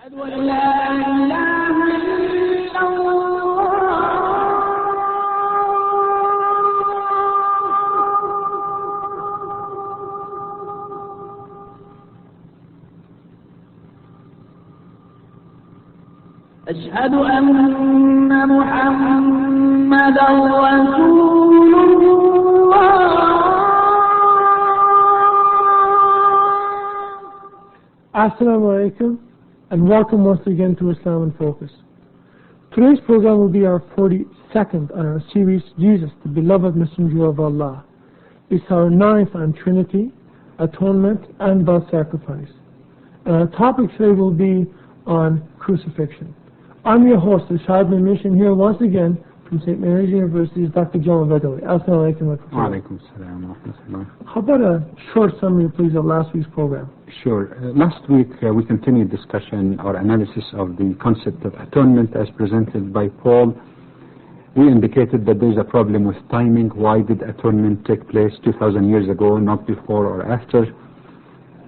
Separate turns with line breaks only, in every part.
أشهد أن محمدا رسول الله.
Assalamu alaikum and welcome once again to Islam in Focus. Today's program will be our 42nd on our series Jesus, the Beloved Messenger of Allah. It's our 9th on Trinity, Atonement and blood sacrifice. And our topic today will be on crucifixion. I'm your host, Rashad Mission, here once again from St. Mary's University's Dr. Jamal Badawi. Assalamu alaikum wa rahmatullah. How about a short summary, please, of last week's program?
Sure. Last week we continued discussion or analysis of the concept of atonement as presented by Paul. We indicated that there is a problem with timing. Why did atonement take place 2,000 years ago, not before or after?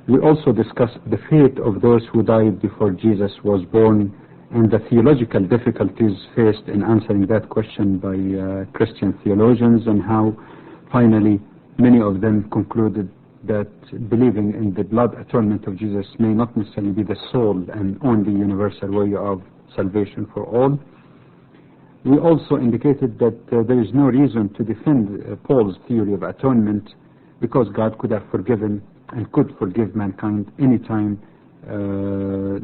We also discussed the fate of those who died before Jesus was born and the theological difficulties faced in answering that question by Christian theologians, and how finally many of them concluded that believing in the blood atonement of Jesus may not necessarily be the sole and only universal way of salvation for all. We also indicated that there is no reason to defend Paul's theory of atonement, because God could have forgiven and could forgive mankind anytime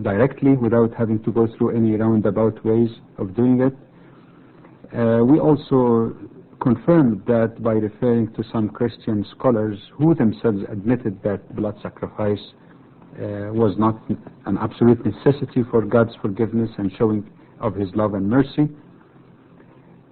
directly without having to go through any roundabout ways of doing it. We also confirmed that by referring to some Christian scholars who themselves admitted that blood sacrifice was not an absolute necessity for God's forgiveness and showing of His love and mercy.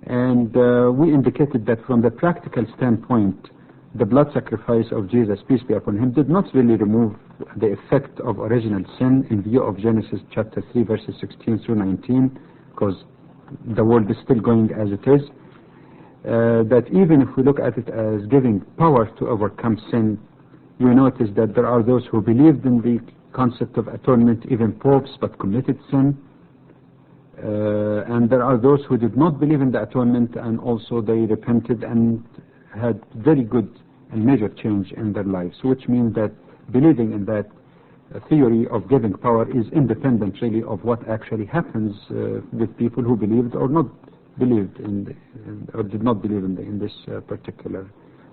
And we indicated that from the practical standpoint, the blood sacrifice of Jesus, peace be upon Him, did not really remove the effect of original sin in view of Genesis chapter 3 verses 16 through 19, because the world is still going as it is. That even if we look at it as giving power to overcome sin, we notice that there are those who believed in the concept of atonement, even popes, but committed sin. And there are those who did not believe in the atonement, and also they repented and had very good and major change in their lives, which means that believing in that theory of giving power is independent really of what actually happens with people who believed or not believed in or did not believe in this particular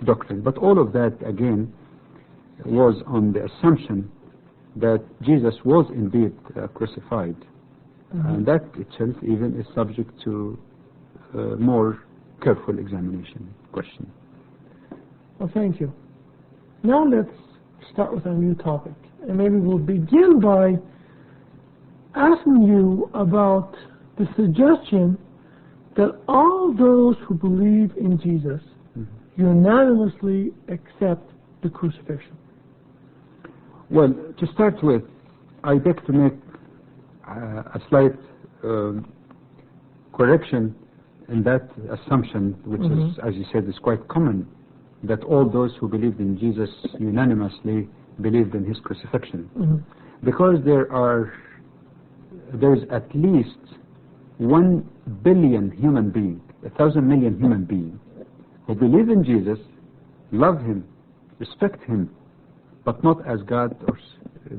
doctrine. But all of that again was on the assumption that Jesus was indeed crucified. And that itself even is subject to more careful examination question.
Well, thank you. Now let's start with a new topic, and maybe we'll begin by asking you about the suggestion that all those who believe in Jesus unanimously accept the crucifixion.
Well, to start with, I beg to make a slight correction in that assumption, which is, as you said, is quite common, that all those who believed in Jesus unanimously believed in His crucifixion. Because there is at least 1 billion human beings, 1,000 million human beings, who believe in Jesus, love Him, respect Him, but not as God or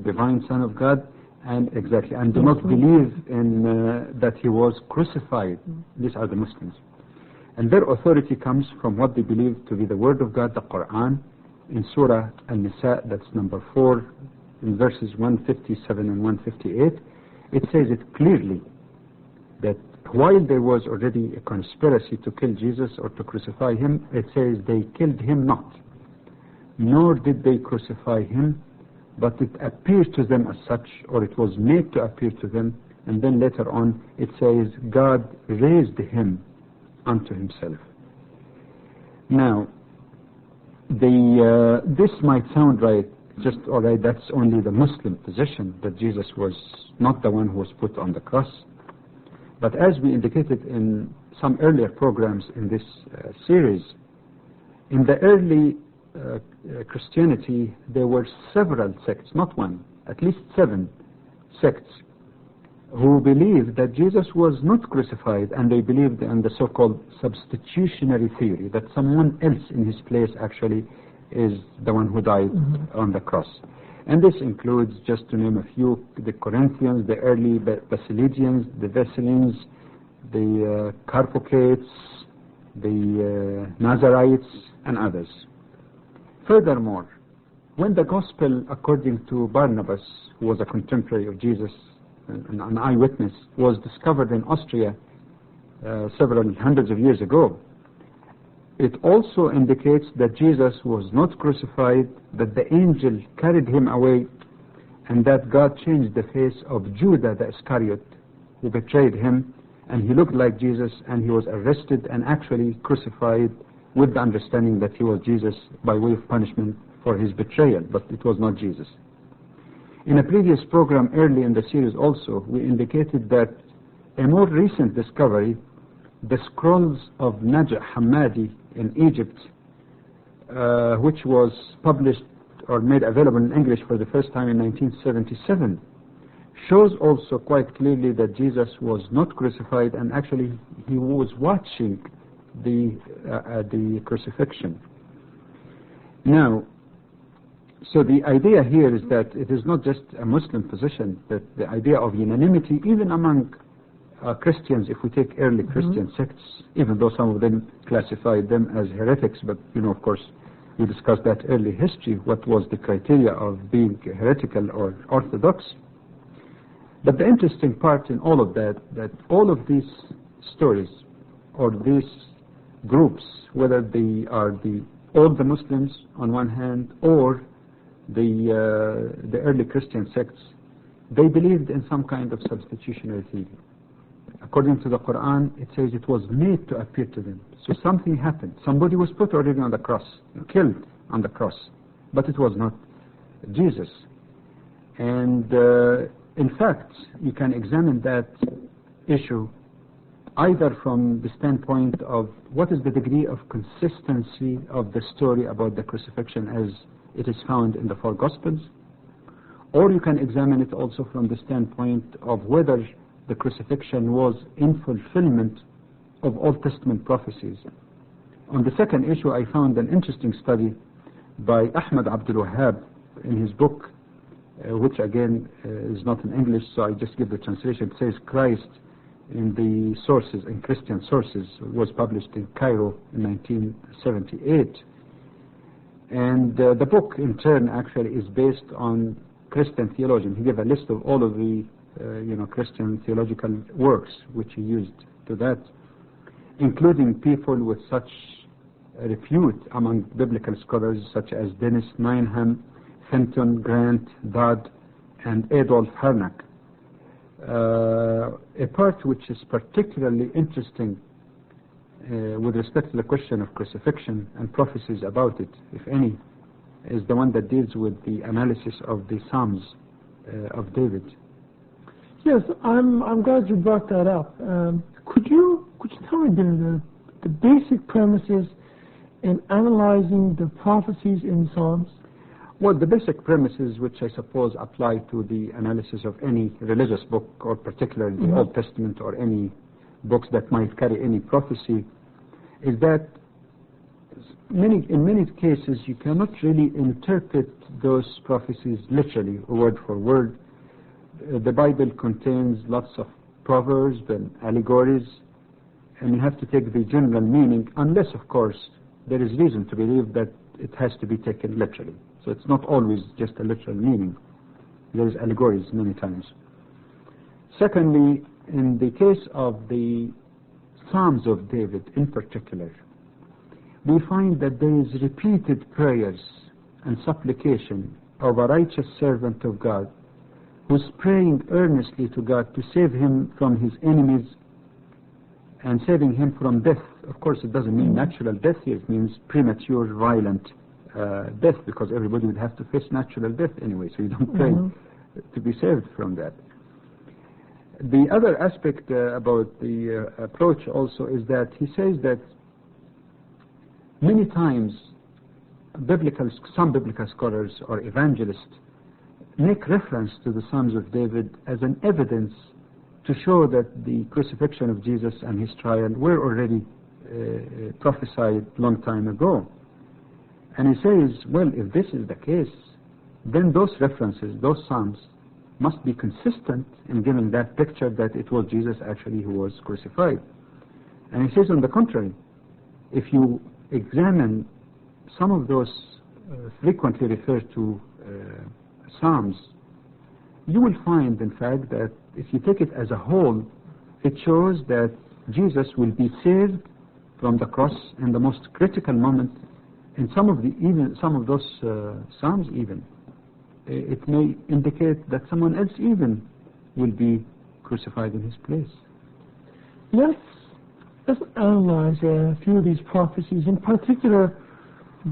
divine Son of God, and do not believe in that He was crucified. These are the Muslims. And their authority comes from what they believe to be the Word of God, the Quran. In Surah An-Nisa, that's number 4, in verses 157 and 158, it says it clearly that while there was already a conspiracy to kill Jesus or to crucify Him, it says they killed Him not, nor did they crucify Him, but it appeared to them as such, or it was made to appear to them, and then later on it says God raised Him unto Himself. Now, this might sound right, just alright, that's only the Muslim position, that Jesus was not the one who was put on the cross. But as we indicated in some earlier programs in this series, in the early Christianity, there were several sects, not one, at least 7 sects, who believed that Jesus was not crucified, and they believed in the so-called substitutionary theory, that someone else in his place actually is the one who died on the cross. And this includes, just to name a few, the Corinthians, the early Basilidians, the Wesleyians, the Carpocates, the Nazarites, and others. Furthermore, when the gospel, according to Barnabas, who was a contemporary of Jesus, an eyewitness, was discovered in Austria several hundreds of years ago, it also indicates that Jesus was not crucified, that the angel carried him away, and that God changed the face of Judah the Iscariot, who betrayed him, and he looked like Jesus, and he was arrested and actually crucified with the understanding that he was Jesus by way of punishment for his betrayal, but it was not Jesus. In a previous program early in the series also, we indicated that a more recent discovery, the scrolls of Najah Hammadi in Egypt, which was published or made available in English for the first time in 1977, shows also quite clearly that Jesus was not crucified, and actually he was watching the crucifixion. Now, so the idea here is that it is not just a Muslim position, that the idea of unanimity, even among Christians, if we take early Christian sects, even though some of them classified them as heretics, but of course, we discussed that early history, what was the criteria of being heretical or orthodox. But the interesting part in all of that all of these stories, or these groups, whether they are all the Muslims on one hand, or the early Christian sects, they believed in some kind of substitutionary theory. According to the Quran, it says it was made to appear to them. So something happened. Somebody was put already on the cross, killed on the cross, but it was not Jesus. And in fact, you can examine that issue either from the standpoint of what is the degree of consistency of the story about the crucifixion as it is found in the four Gospels, or you can examine it also from the standpoint of whether the crucifixion was in fulfillment of Old Testament prophecies. On the second issue, I found an interesting study by Ahmad Abdul Wahab in his book, which again is not in English, so I just give the translation. It says Christ in the sources, in Christian sources. It was published in Cairo in 1978. And the book in turn actually is based on Christian theologian. He gave a list of all of the Christian theological works which he used to that, including people with such repute among biblical scholars such as Dennis Nineham, Fenton, Grant, Dodd, and Adolf Harnack. A part which is particularly interesting with respect to the question of crucifixion and prophecies about it, if any, is the one that deals with the analysis of the Psalms of David.
Yes, I'm glad you brought that up. Could you tell me the basic premises in analyzing the prophecies in Psalms?
Well, the basic premises, which I suppose apply to the analysis of any religious book, or particularly the Old Testament, or any books that might carry any prophecy, is that in many cases you cannot really interpret those prophecies literally, word for word. The Bible contains lots of proverbs and allegories, and you have to take the general meaning, unless, of course, there is reason to believe that it has to be taken literally. So it's not always just a literal meaning. There is allegories many times. Secondly, in the case of the Psalms of David in particular, we find that there is repeated prayers and supplication of a righteous servant of God who's praying earnestly to God to save him from his enemies and saving him from death. Of course, it doesn't mean natural death here. It means premature, violent death, because everybody would have to face natural death anyway, so you don't pray to be saved from that. The other aspect about the approach also is that he says that many times some biblical scholars or evangelists make reference to the Psalms of David as an evidence to show that the crucifixion of Jesus and his trial were already prophesied long time ago. And he says, well, if this is the case, then those references, those Psalms, must be consistent in giving that picture that it was Jesus actually who was crucified. And he says, on the contrary, if you examine some of those frequently referred to Psalms, you will find, in fact, that if you take it as a whole, it shows that Jesus will be saved from the cross in the most critical moment. In some of those Psalms even, it may indicate that someone else even will be crucified in his place.
Let's analyze a few of these prophecies, in particular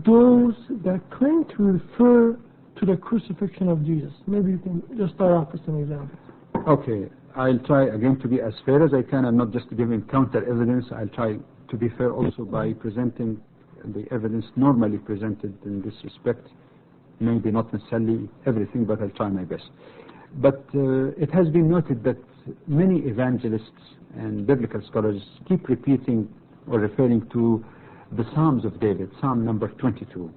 those that claim to refer to the crucifixion of Jesus. Maybe you can just start off with some examples.
Okay, I'll try again to be as fair as I can and not just giving counter evidence. I'll try to be fair also by presenting the evidence normally presented in this respect. Maybe not necessarily everything, but I'll try my best. But it has been noted that many evangelists and biblical scholars keep repeating or referring to the Psalms of David, Psalm number 22.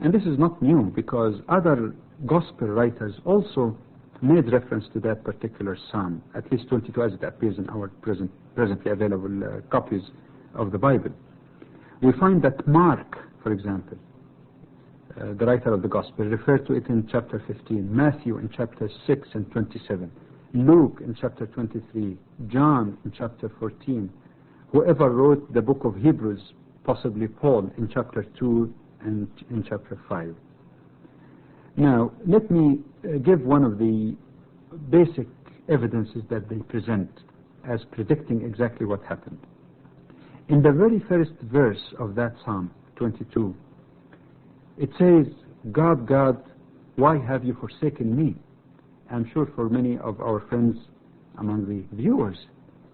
And this is not new, because other gospel writers also made reference to that particular Psalm, at least 22 as it appears in our presently available copies of the Bible. We find that Mark, for example, the writer of the Gospel, referred to it in chapter 15, Matthew in chapter 6 and 27, Luke in chapter 23, John in chapter 14, whoever wrote the book of Hebrews, possibly Paul, in chapter 2 and in chapter 5. Now, let me give one of the basic evidences that they present as predicting exactly what happened. In the very first verse of that Psalm 22, it says, God, God, why have you forsaken me? I'm sure for many of our friends among the viewers,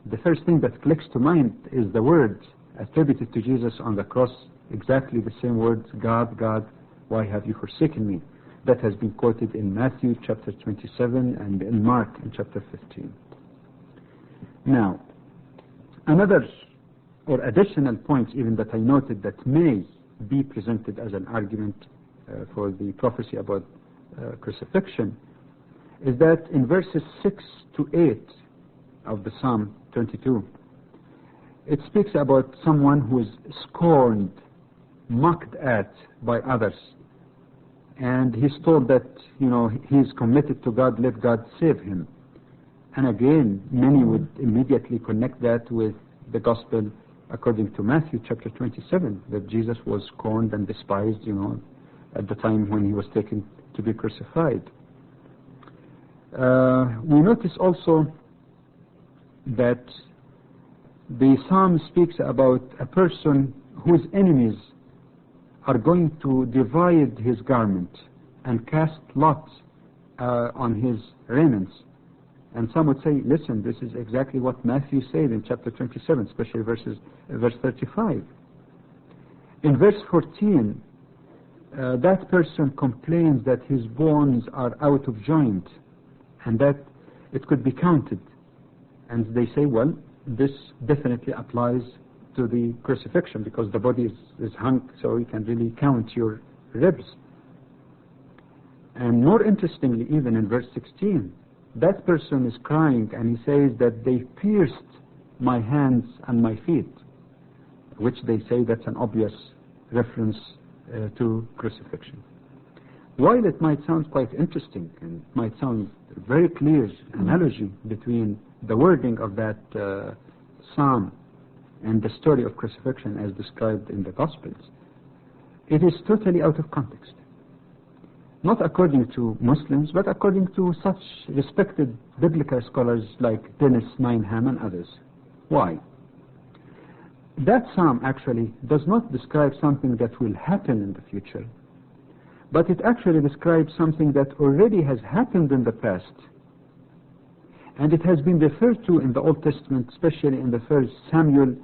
the first thing that clicks to mind is the words attributed to Jesus on the cross, exactly the same words, God, God, why have you forsaken me? That has been quoted in Matthew chapter 27 and in Mark in chapter 15. Now, another or additional points even that I noted that may be presented as an argument for the prophecy about crucifixion is that in verses 6 to 8 of the Psalm 22, it speaks about someone who is scorned, mocked at by others, and he's told that, he's committed to God, let God save him. And again, many would immediately connect that with the gospel according to Matthew chapter 27, that Jesus was scorned and despised, at the time when he was taken to be crucified. We notice also that the Psalm speaks about a person whose enemies are going to divide his garment and cast lots on his raiments. And some would say, listen, this is exactly what Matthew said in chapter 27, especially verse 35. In verse 14, that person complains that his bones are out of joint and that it could be counted. And they say, well, this definitely applies to the crucifixion because the body is hung so you can really count your ribs. And more interestingly, even in verse 16, that person is crying and he says that they pierced my hands and my feet, which they say that's an obvious reference to crucifixion. While it might sound quite interesting and might sound a very clear analogy between the wording of that psalm and the story of crucifixion as described in the Gospels, it is totally out of context. Not according to Muslims, but according to such respected biblical scholars like Dennis Mineham and others. Why? That psalm actually does not describe something that will happen in the future, but it actually describes something that already has happened in the past. And it has been referred to in the Old Testament, especially in the 1 Samuel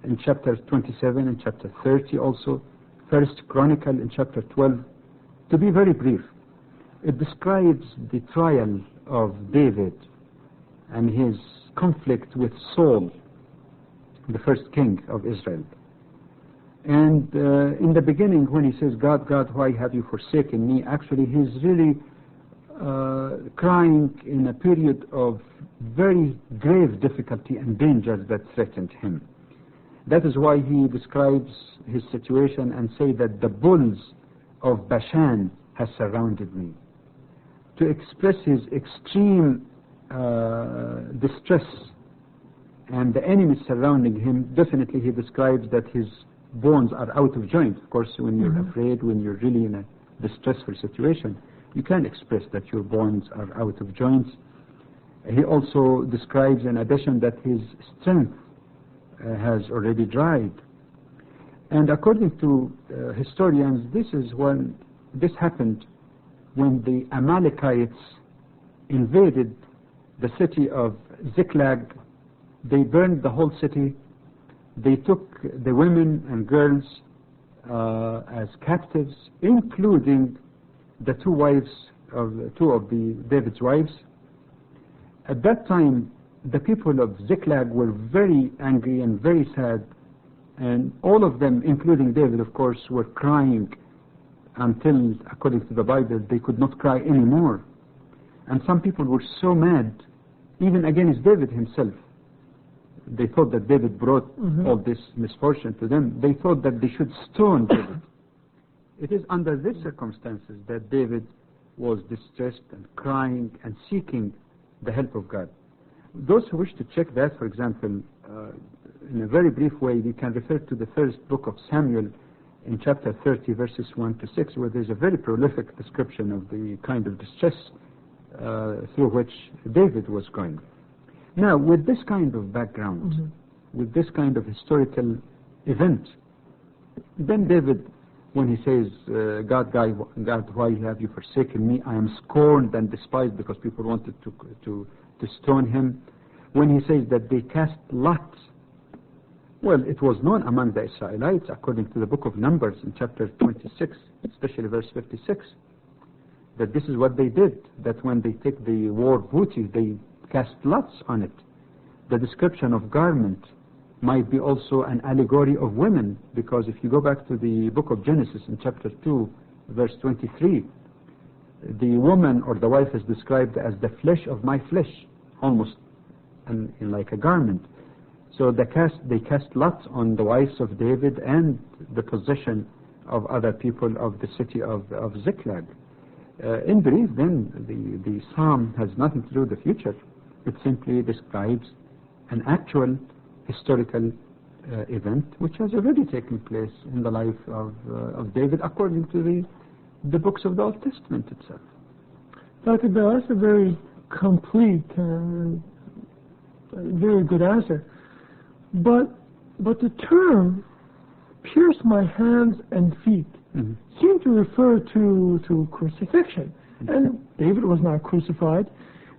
in chapter 27 and chapter 30 also, 1 Chronicle in chapter 12. To be very brief, it describes the trial of David and his conflict with Saul, the first king of Israel. And in the beginning, when he says, God, God, why have you forsaken me? Actually, he's really crying in a period of very grave difficulty and danger that threatened him. That is why he describes his situation and say that the bulls of Bashan has surrounded me. To express his extreme distress and the enemies surrounding him, definitely he describes that his bones are out of joint. Of course, when you're afraid, when you're really in a distressful situation, you can express that your bones are out of joints. He also describes in addition that his strength has already dried. And according to historians, this happened when the Amalekites invaded the city of Ziklag. They burned the whole city. They took the women and girls as captives, including the two of David's wives. At that time, the people of Ziklag were very angry and very sad, and all of them, including David, of course, were crying until, according to the Bible, they could not cry anymore. And some people were so mad, even against David himself. They thought that David brought all this misfortune to them. They thought that they should stone David. It is under these circumstances that David was distressed and crying and seeking the help of God. Those who wish to check that, for example, in a very brief way, you can refer to the first book of Samuel in chapter 30, verses 1 to 6, where there's a very prolific description of the kind of distress through which David was going. Now, with this kind of background, with this kind of historical event, then David, when he says, God, why have you forsaken me? I am scorned and despised, because people wanted to stone him. When he says that they cast lots, well, it was known among the Israelites, according to the book of Numbers in chapter 26, especially verse 56, that this is what they did, that when they take the war booty, they cast lots on it. The description of garment might be also an allegory of women, because if you go back to the book of Genesis in chapter 2, verse 23, the woman or the wife is described as the flesh of my flesh, almost in like a garment. So they cast lots on the wives of David and the possession of other people of the city of Ziklag. In brief, then, the psalm has nothing to do with the future. It simply describes an actual historical event which has already taken place in the life of David, according to the books of the Old Testament itself.
Dr. Bell, that's a very complete and very good answer. But the term "pierce my hands and feet" seemed to refer to crucifixion, and David was not crucified.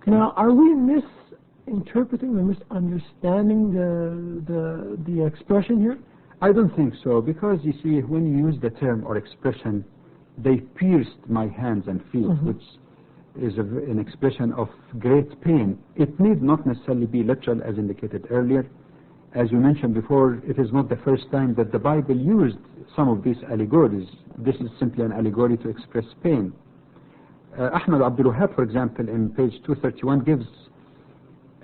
Now, are we misinterpreting or misunderstanding the expression here?
I don't think so, because you see, when you use the term or expression, they pierced my hands and feet, which is an expression of great pain. It need not necessarily be literal, as indicated earlier. As you mentioned before, it is not the first time that the Bible used some of these allegories. This is simply an allegory to express pain. Ahmad Abdul Wahab, for example, in page 231, gives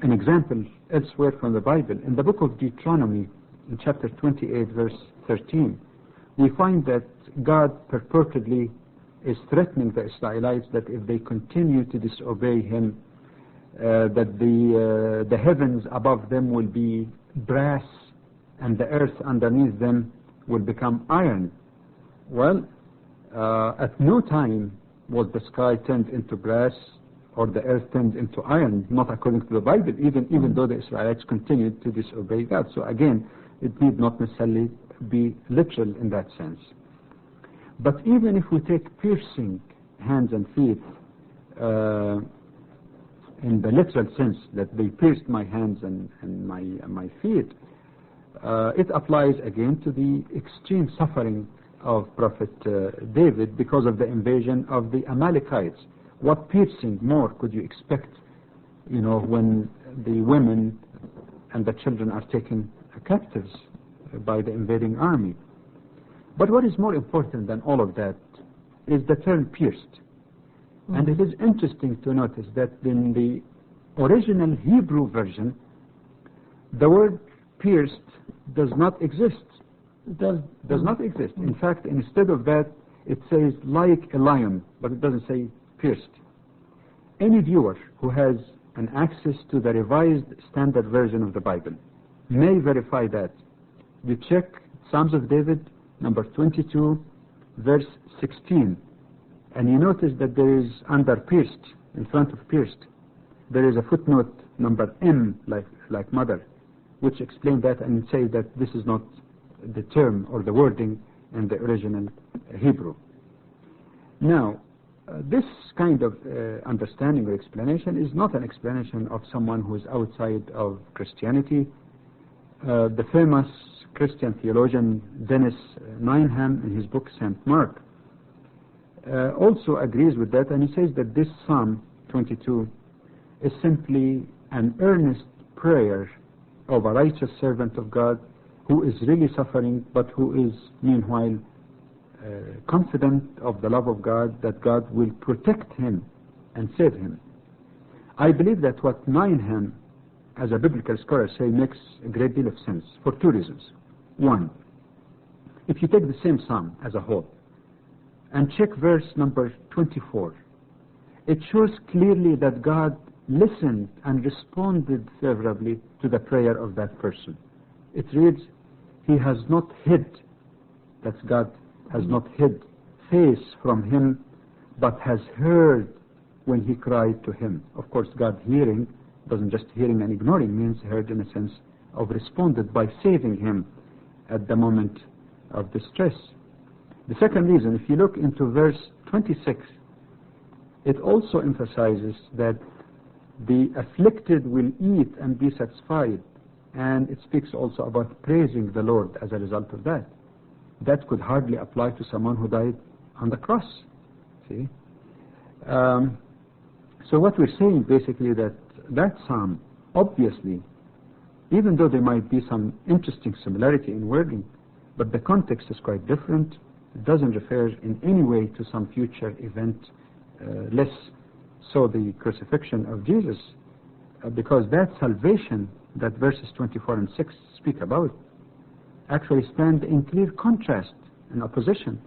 an example elsewhere from the Bible. In the book of Deuteronomy, in chapter 28, verse 13, we find that God purportedly is threatening the Israelites that if they continue to disobey Him, that the heavens above them will be brass and the earth underneath them will become iron. Well, at no time was the sky turned into brass or the earth turned into iron, not according to the Bible, even though the Israelites continued to disobey God. So again, it need not necessarily be literal in that sense. But even if we take piercing hands and feet in the literal sense, that they pierced my hands and my feet, it applies again to the extreme suffering of Prophet David because of the invasion of the Amalekites. What piercing more could you expect, when the women and the children are taken captives by the invading army. But what is more important than all of that is the term pierced. And it is interesting to notice that in the original Hebrew version, the word pierced does not exist.
It does
not exist. In fact, instead of that, it says like a lion, but it doesn't say pierced. Any viewer who has an access to the revised standard version of the Bible may verify that. You check Psalms of David, number 22, verse 16, and you notice that there is under pierced, in front of pierced, there is a footnote number M, like mother, which explains that and says that this is not the term or the wording in the original Hebrew. Now, this kind of understanding or explanation is not an explanation of someone who is outside of Christianity. The famous Christian theologian Dennis Nineham, in his book St. Mark, also agrees with that, and he says that this Psalm 22 is simply an earnest prayer of a righteous servant of God who is really suffering, but who is meanwhile confident of the love of God, that God will protect him and save him. I believe that what Nineham, as a biblical scholar, say makes a great deal of sense for two reasons. One, if you take the same psalm as a whole and check verse number 24, it shows clearly that God listened and responded favorably to the prayer of that person. It reads, He has not hid, that's God, has not hid face from him, but has heard when he cried to him. Of course, God hearing doesn't just hearing and ignoring, means heard in a sense of responded by saving him at the moment of distress. The second reason, if you look into verse 26, it also emphasizes that the afflicted will eat and be satisfied, and it speaks also about praising the Lord as a result of that. That could hardly apply to someone who died on the cross. See? So what we're saying basically that psalm, obviously, even though there might be some interesting similarity in wording, but the context is quite different. It doesn't refer in any way to some future event, less so the crucifixion of Jesus, because that salvation that verses 24 and 6 speak about actually stand in clear contrast and opposition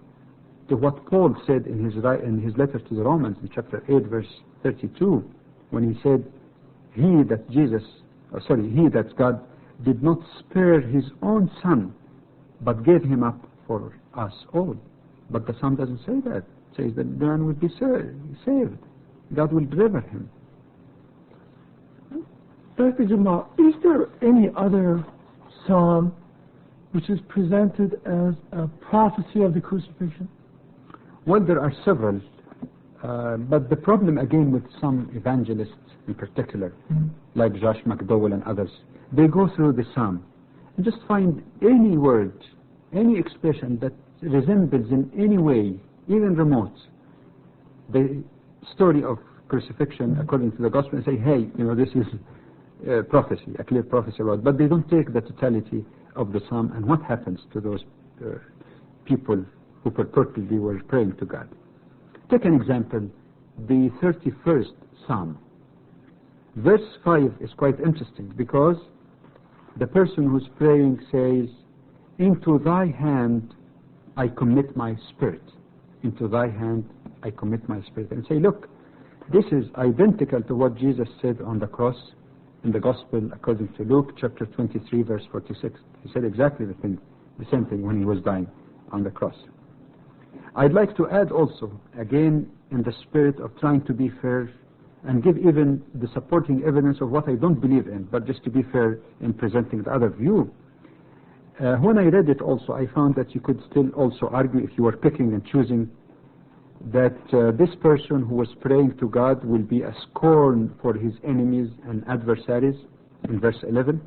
to what Paul said in his letter to the Romans in chapter 8 verse 32, when he said, he that God did not spare his own son, but gave him up for us all. But the psalm doesn't say that. It says that man will be saved. God will deliver him.
Dr. Jamal, is there any other psalm which is presented as a prophecy of the crucifixion?
Well, there are several, but the problem again with some evangelists in particular, like Josh McDowell and others, they go through the psalm and just find any word, any expression that resembles in any way, even remote, the story of crucifixion according to the gospel, and say, hey, this is prophecy, a clear prophecy about it. But they don't take the totality of the psalm and what happens to those people who purportedly were praying to God. Take an example, the 31st psalm. Verse 5 is quite interesting because the person who's praying says, into thy hand I commit my spirit. Into thy hand I commit my spirit. And say, look, this is identical to what Jesus said on the cross in the gospel according to Luke chapter 23 verse 46. He said exactly the same thing when he was dying on the cross. I'd like to add also, again in the spirit of trying to be fair and give even the supporting evidence of what I don't believe in, but just to be fair in presenting the other view. When I read it also, I found that you could still also argue, if you were picking and choosing, that this person who was praying to God will be a scorn for his enemies and adversaries in verse 11,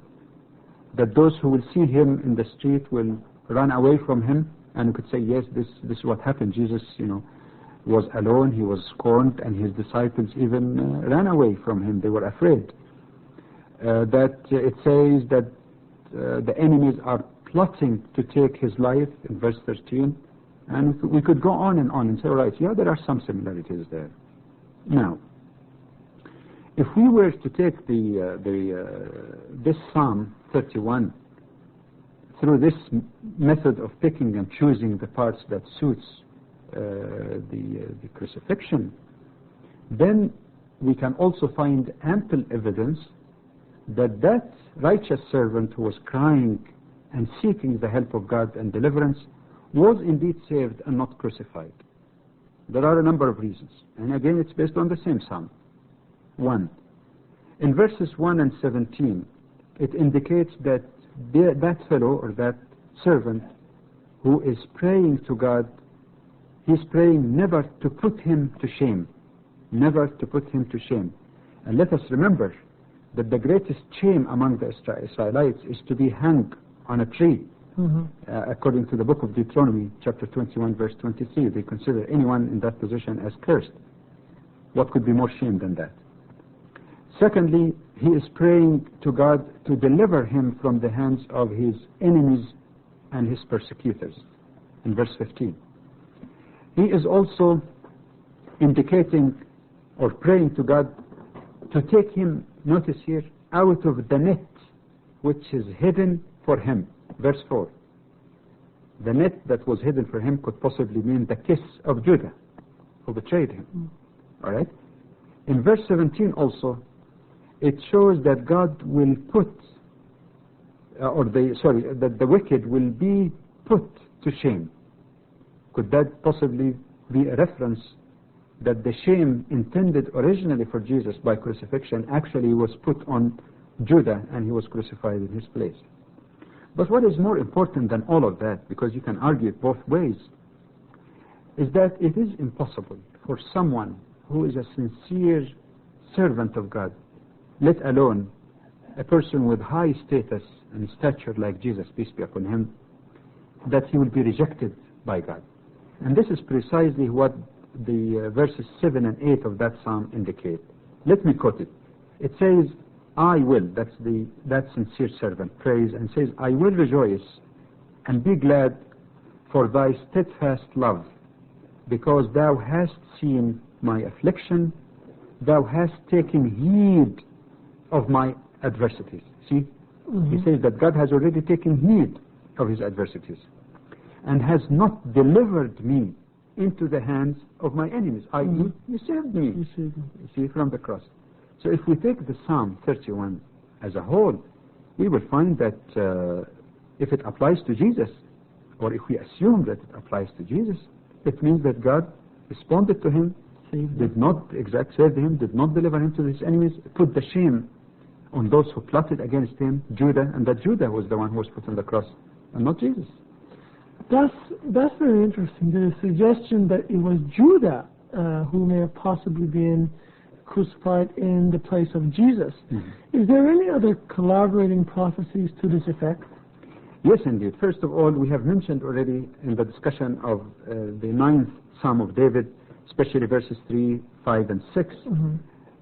that those who will see him in the street will run away from him, and you could say, yes, this is what happened. Jesus, was alone, he was scorned, and his disciples even ran away from him. They were afraid. that it says that the enemies are plotting to take his life in verse 13, and we could go on and say, all right, yeah, there are some similarities there. Now, if we were to take this Psalm 31 through this method of picking and choosing the parts that suits the crucifixion, then we can also find ample evidence that that righteous servant who was crying and seeking the help of God and deliverance was indeed saved and not crucified. There are a number of reasons, and again it's based on the same Psalm. 1. In verses 1 and 17, it indicates that that fellow or that servant who is praying to God, he's praying never to put him to shame. Never to put him to shame. And let us remember that the greatest shame among the Israelites is to be hung on a tree. According to the book of Deuteronomy, chapter 21, verse 23, they consider anyone in that position as cursed. What could be more shame than that? Secondly, he is praying to God to deliver him from the hands of his enemies and his persecutors, in verse 15. He is also indicating or praying to God to take him, notice here, out of the net which is hidden for him. Verse 4. The net that was hidden for him could possibly mean the kiss of Judah, who betrayed him. All right? In verse 17 also, it shows that God will put, that the wicked will be put to shame. Could that possibly be a reference that the shame intended originally for Jesus by crucifixion actually was put on Judah and he was crucified in his place? But what is more important than all of that, because you can argue it both ways, is that it is impossible for someone who is a sincere servant of God, let alone a person with high status and stature like Jesus, peace be upon him, that he will be rejected by God. And this is precisely what the verses 7 and 8 of that psalm indicate. Let me quote it. It says, I will, that sincere servant prays and says, I will rejoice and be glad for thy steadfast love, because thou hast seen my affliction, thou hast taken heed of my adversities. See, he says that God has already taken heed of his adversities and has not delivered me into the hands of my enemies. You saved me, you see, from the cross. So if we take the Psalm 31 as a whole, we will find that if it applies to Jesus, or if we assume that it applies to Jesus, it means that God responded to him, did not save him, did not deliver him to his enemies, put the shame on those who plotted against him, Judah, and that Judah was the one who was put on the cross, and not Jesus.
That's very interesting. There's a suggestion that it was Judah who may have possibly been crucified in the place of Jesus. Is there any other corroborating prophecies to this effect?
Yes, indeed. First of all, we have mentioned already in the discussion of the 9th Psalm of David, especially verses 3, 5, and 6,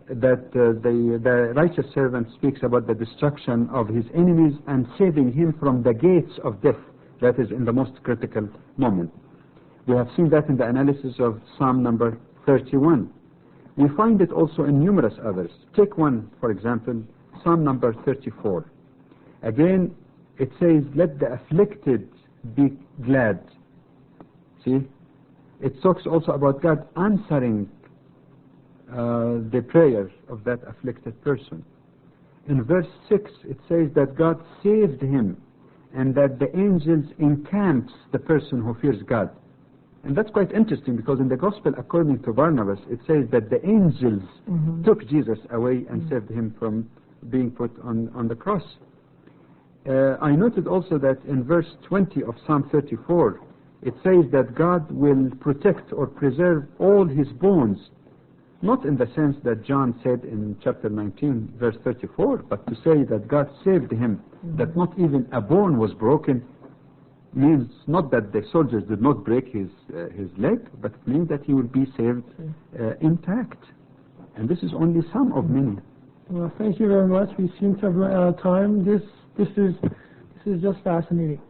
that the righteous servant speaks about the destruction of his enemies and saving him from the gates of death, that is in the most critical moment. We have seen that in the analysis of Psalm number 31. We find it also in numerous others. Take one, for example, Psalm number 34. Again, it says, let the afflicted be glad. See? It talks also about God answering the prayer of that afflicted person. In verse 6, it says that God saved him and that the angels encamps the person who fears God. And that's quite interesting, because in the Gospel, according to Barnabas, it says that the angels took Jesus away and saved him from being put on the cross. I noted also that in verse 20 of Psalm 34, it says that God will protect or preserve all his bones, not in the sense that John said in chapter 19, verse 34, but to say that God saved him, that not even a bone was broken, means not that the soldiers did not break his leg, but it means that he will be saved intact. And this is only some of many
Well, thank you very much. We seem to have run out of time. This is just fascinating.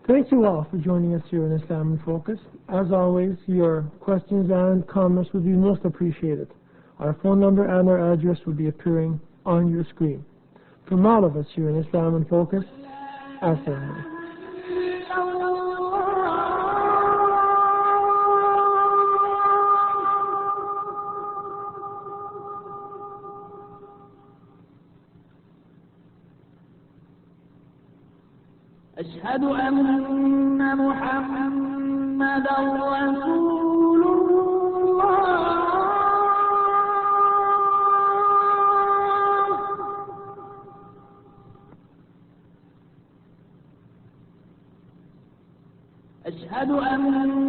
Thank you all for joining us here in Islam in Focus. As always, your questions and comments would be most appreciated. Our phone number and our address will be appearing on your screen. From all of us here in Islam in Focus, Assalamu
أشهد أن محمدا رسول الله أشهد أن